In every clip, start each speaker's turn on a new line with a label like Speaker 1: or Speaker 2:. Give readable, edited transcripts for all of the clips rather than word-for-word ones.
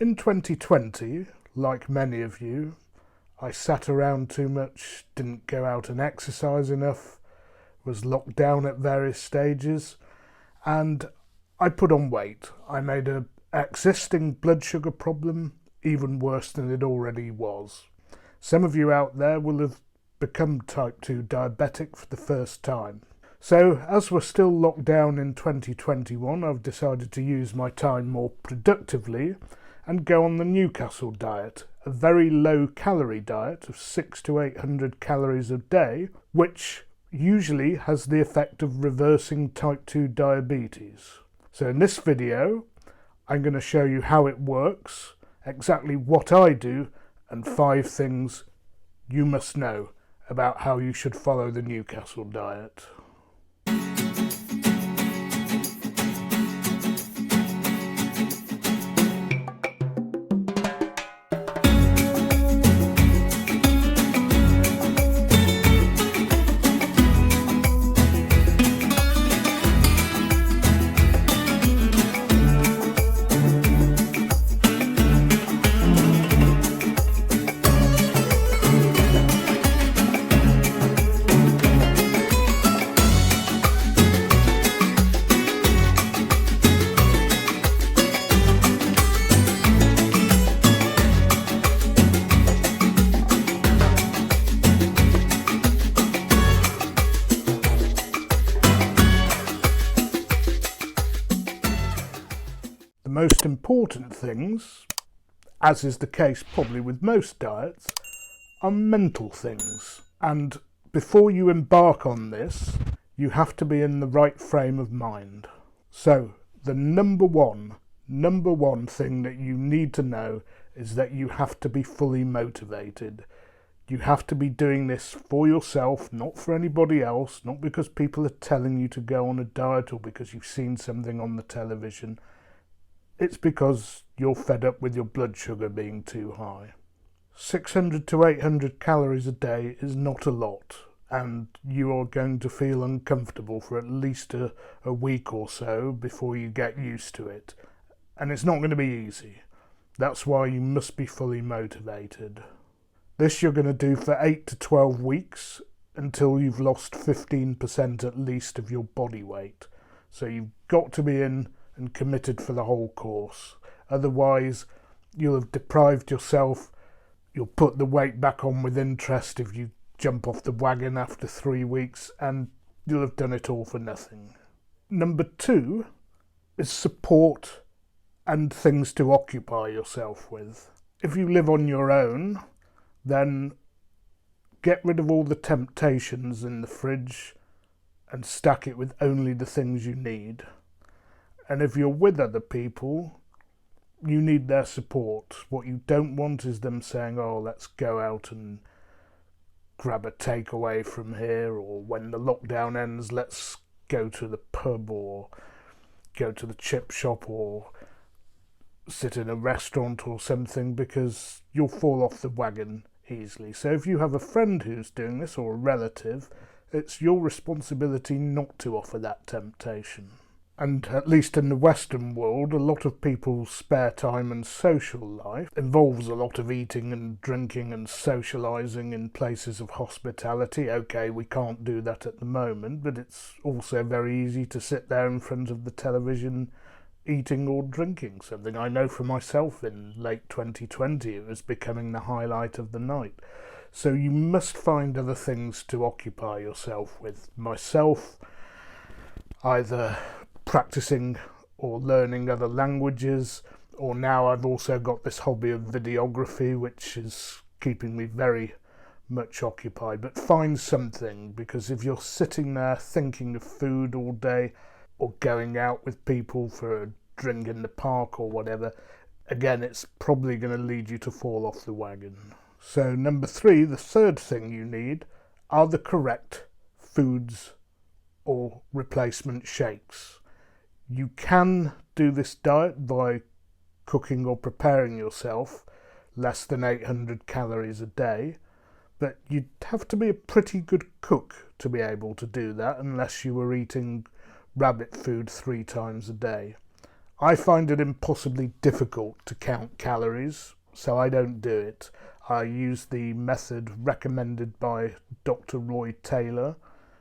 Speaker 1: In 2020, like many of you, I sat around too much, didn't go out and exercise enough, was locked down at various stages, and I put on weight. I made an existing blood sugar problem even worse than it already was. Some of you out there will have become type 2 diabetic for the first time. So, as we're still locked down in 2021, I've decided to use my time more productively and go on the Newcastle diet, a very low calorie diet of 600 to 800 calories a day, which usually has the effect of reversing type 2 diabetes. So in this video, I'm going to show you how it works, exactly what I do, and 5 things you must know about how you should follow the Newcastle diet. The most important things, as is the case probably with most diets, are mental things. And before you embark on this, you have to be in the right frame of mind. So the number one thing that you need to know is that you have to be fully motivated. You have to be doing this for yourself, not for anybody else, not because people are telling you to go on a diet or because you've seen something on the television. It's because you're fed up with your blood sugar being too high. 600 to 800 calories a day is not a lot, and you are going to feel uncomfortable for at least a week or so before you get used to it. And it's not going to be easy. That's why you must be fully motivated. This you're going to do for 8 to 12 weeks until you've lost 15% at least of your body weight. So you've got to be in and committed for the whole course. Otherwise, you'll have deprived yourself. You'll put the weight back on with interest if you jump off the wagon after 3 weeks, and you'll have done it all for nothing. Number 2 is support and things to occupy yourself with. If you live on your own, then get rid of all the temptations in the fridge and stack it with only the things you need. And if you're with other people, you need their support. What you don't want is them saying, oh, let's go out and grab a takeaway from here, or when the lockdown ends, let's go to the pub or go to the chip shop or sit in a restaurant or something, because you'll fall off the wagon easily. So if you have a friend who's doing this, or a relative, it's your responsibility not to offer that temptation. And at least in the Western world, a lot of people's spare time and social life involves a lot of eating and drinking and socialising in places of hospitality. Okay, we can't do that at the moment, but it's also very easy to sit there in front of the television eating or drinking something. I know for myself in late 2020 it was becoming the highlight of the night. So you must find other things to occupy yourself with. Myself, either practicing or learning other languages, or now I've also got this hobby of videography, which is keeping me very much occupied. But find something, because if you're sitting there thinking of food all day, or going out with people for a drink in the park or whatever, again, it's probably going to lead you to fall off the wagon. So number 3, the third thing you need, are the correct foods or replacement shakes. You can do this diet by cooking or preparing yourself less than 800 calories a day, but you'd have to be a pretty good cook to be able to do that, unless you were eating rabbit food 3 times a day. I find it impossibly difficult to count calories, so I don't do it. I use the method recommended by Dr. Roy Taylor,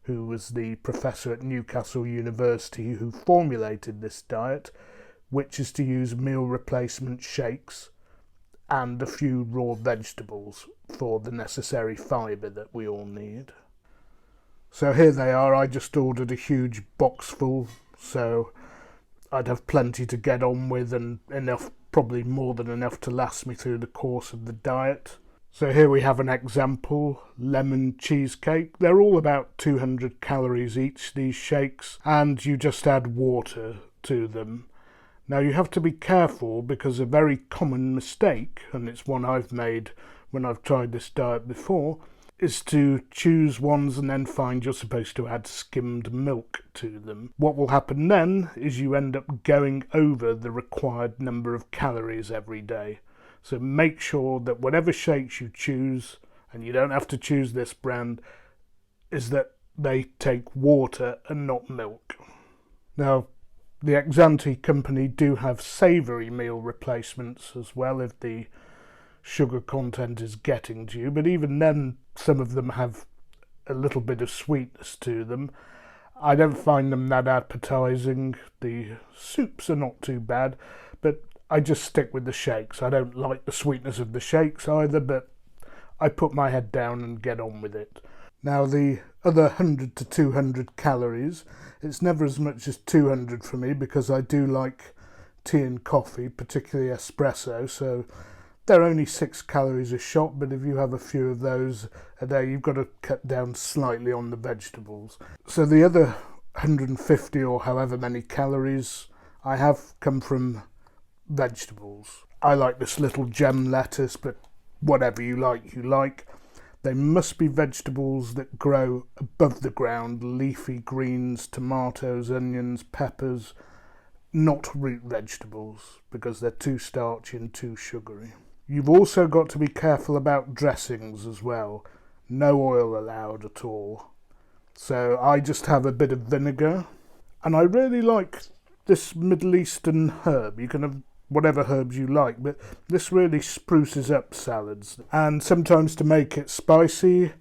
Speaker 1: who was the professor at Newcastle University who formulated this diet, which is to use meal replacement shakes and a few raw vegetables for the necessary fibre that we all need. So here they are. I just ordered a huge box full, so I'd have plenty to get on with and enough, probably more than enough to last me through the course of the diet. So here we have an example, lemon cheesecake. They're all about 200 calories each, these shakes, and you just add water to them. Now you have to be careful because a very common mistake, and it's one I've made when I've tried this diet before, is to choose ones and then find you're supposed to add skimmed milk to them. What will happen then is you end up going over the required number of calories every day. So make sure that whatever shakes you choose, and you don't have to choose this brand, is that they take water and not milk. Now, the Dietary company do have savoury meal replacements as well if the sugar content is getting to you, but even then some of them have a little bit of sweetness to them. I don't find them that appetizing. The soups are not too bad, but I just stick with the shakes. I don't like the sweetness of the shakes either, but I put my head down and get on with it. Now the other 100 to 200 calories, it's never as much as 200 for me because I do like tea and coffee, particularly espresso, so they're only 6 calories a shot, but if you have a few of those a day, you've got to cut down slightly on the vegetables. So the other 150 or however many calories I have come from vegetables. I like this little gem lettuce, but whatever you like, you like. They must be vegetables that grow above the ground, leafy greens, tomatoes, onions, peppers, not root vegetables, because they're too starchy and too sugary. You've also got to be careful about dressings as well. No oil allowed at all. So I just have a bit of vinegar, and I really like this Middle Eastern herb. You can have whatever herbs you like, but this really spruces up salads. And sometimes to make it spicy,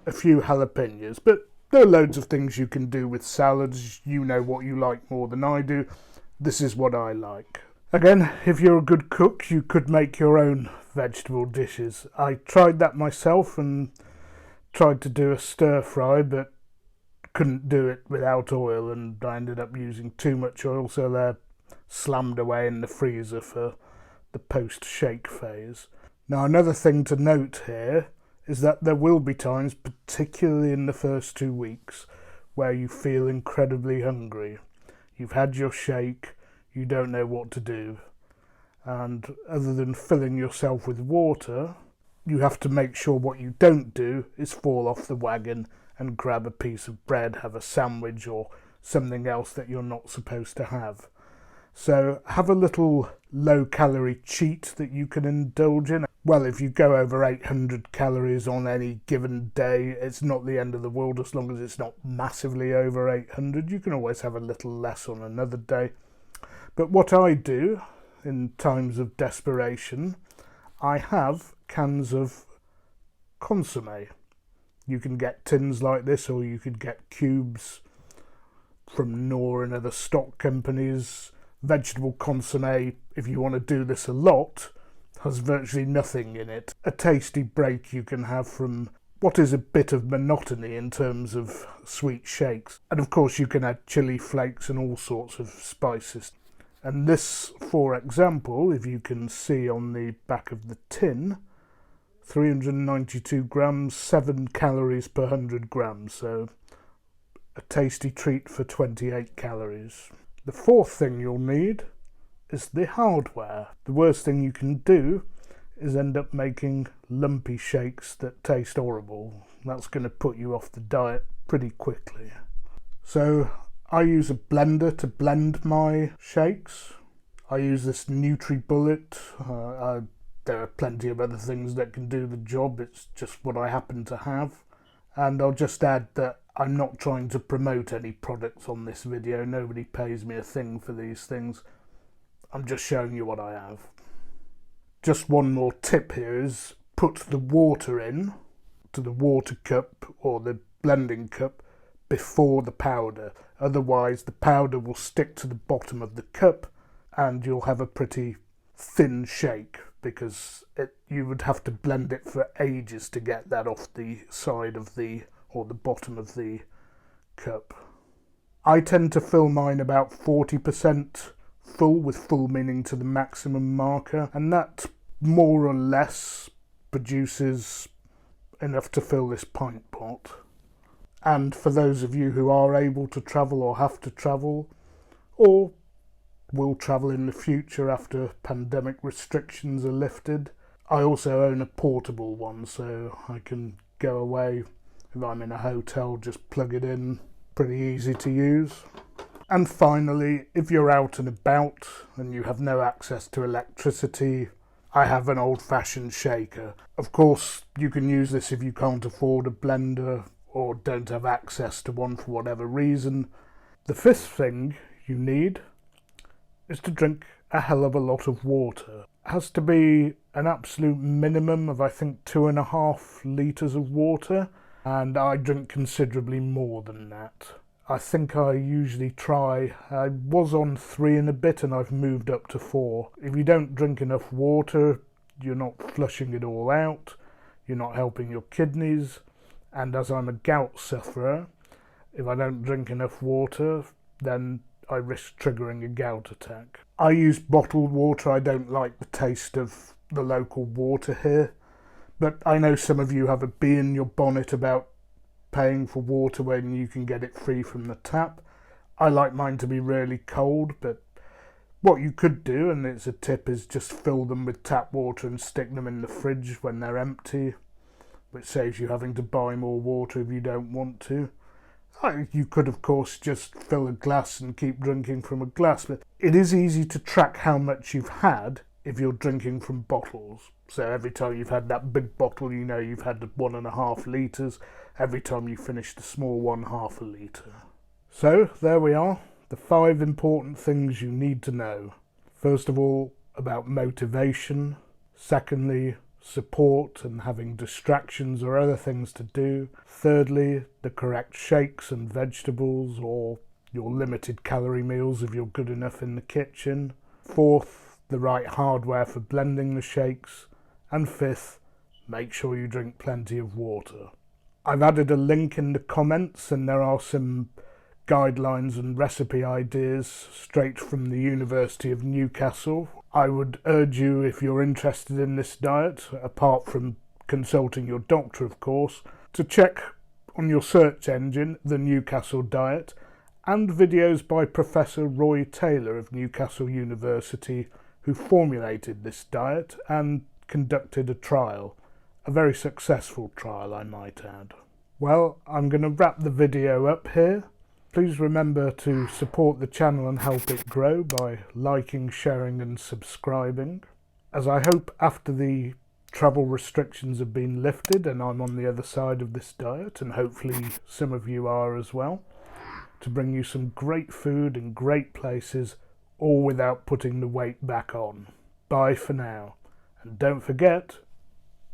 Speaker 1: a few jalapenos. But there are loads of things you can do with salads. You know what you like more than I do. This is what I like. Again, if you're a good cook, you could make your own vegetable dishes. I tried that myself and tried to do a stir fry, but couldn't do it without oil, and I ended up using too much oil, so they're slammed away in the freezer for the post-shake phase. Now, another thing to note here is that there will be times, particularly in the first 2 weeks, where you feel incredibly hungry. You've had your shake, you don't know what to do, and other than filling yourself with water, you have to make sure what you don't do is fall off the wagon and grab a piece of bread, have a sandwich or something else that you're not supposed to have. So have a little low-calorie cheat that you can indulge in. Well, if you go over 800 calories on any given day, it's not the end of the world as long as it's not massively over 800. You can always have a little less on another day. But what I do in times of desperation, I have cans of consommé. You can get tins like this, or you could get cubes from Knorr and other stock companies. Vegetable consommé, if you want to do this a lot, has virtually nothing in it. A tasty break you can have from what is a bit of monotony in terms of sweet shakes. And of course you can add chili flakes and all sorts of spices. And this, for example, if you can see on the back of the tin, 392 grams, 7 calories per 100 grams, so a tasty treat for 28 calories. The fourth thing you'll need is the hardware. The worst thing you can do is end up making lumpy shakes that taste horrible. That's going to put you off the diet pretty quickly. So I use a blender to blend my shakes. I use this NutriBullet. There are plenty of other things that can do the job. It's just what I happen to have. And I'll just add that I'm not trying to promote any products on this video. Nobody pays me a thing for these things. I'm just showing you what I have. Just one more tip here is put the water in to the water cup or the blending cup before the powder. Otherwise the powder will stick to the bottom of the cup and you'll have a pretty thin shake, because you would have to blend it for ages to get that off the side of the bottom of the cup. I tend to fill mine about 40% full, with full meaning to the maximum marker, and that more or less produces enough to fill this pint pot. And for those of you who are able to travel or have to travel, or will travel in the future after pandemic restrictions are lifted, I also own a portable one, so I can go away if I'm in a hotel, just plug it in, pretty easy to use. And finally, if you're out and about and you have no access to electricity, I have an old-fashioned shaker. Of course, you can use this if you can't afford a blender or don't have access to one for whatever reason. The fifth thing you need is to drink a hell of a lot of water. It has to be an absolute minimum of, I think, 2.5 litres of water, and I drink considerably more than that. I think I usually try, I was on 3 and a bit and I've moved up to 4. If you don't drink enough water, you're not flushing it all out, you're not helping your kidneys, and as I'm a gout sufferer, if I don't drink enough water, then I risk triggering a gout attack. I use bottled water. I don't like the taste of the local water here, but I know some of you have a bee in your bonnet about paying for water when you can get it free from the tap. I like mine to be really cold, but what you could do, and it's a tip, is just fill them with tap water and stick them in the fridge when they're empty, which saves you having to buy more water if you don't want to. You could, of course, just fill a glass and keep drinking from a glass, but it is easy to track how much you've had if you're drinking from bottles. So every time you've had that big bottle, you know you've had 1.5 litres. Every time you finish the small one, 1/2 litre. So there we are, the 5 important things you need to know. First of all, about motivation. Secondly, support and having distractions or other things to do. Thirdly, the correct shakes and vegetables, or your limited calorie meals if you're good enough in the kitchen. Fourth, the right hardware for blending the shakes. And fifth, make sure you drink plenty of water. I've added a link in the comments, and there are some guidelines and recipe ideas straight from the University of Newcastle. I would urge you, if you're interested in this diet, apart from consulting your doctor of course, to check on your search engine the Newcastle diet and videos by Professor Roy Taylor of Newcastle University, who formulated this diet and conducted a trial. A very successful trial, I might add. Well, I'm going to wrap the video up here. Please remember to support the channel and help it grow by liking, sharing and subscribing. As I hope after the travel restrictions have been lifted and I'm on the other side of this diet, and hopefully some of you are as well, to bring you some great food and great places, all without putting the weight back on. Bye for now. And don't forget,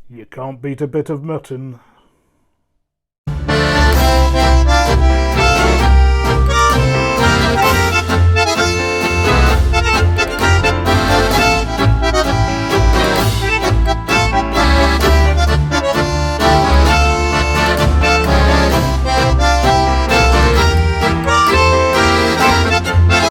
Speaker 1: you can't beat a bit of mutton.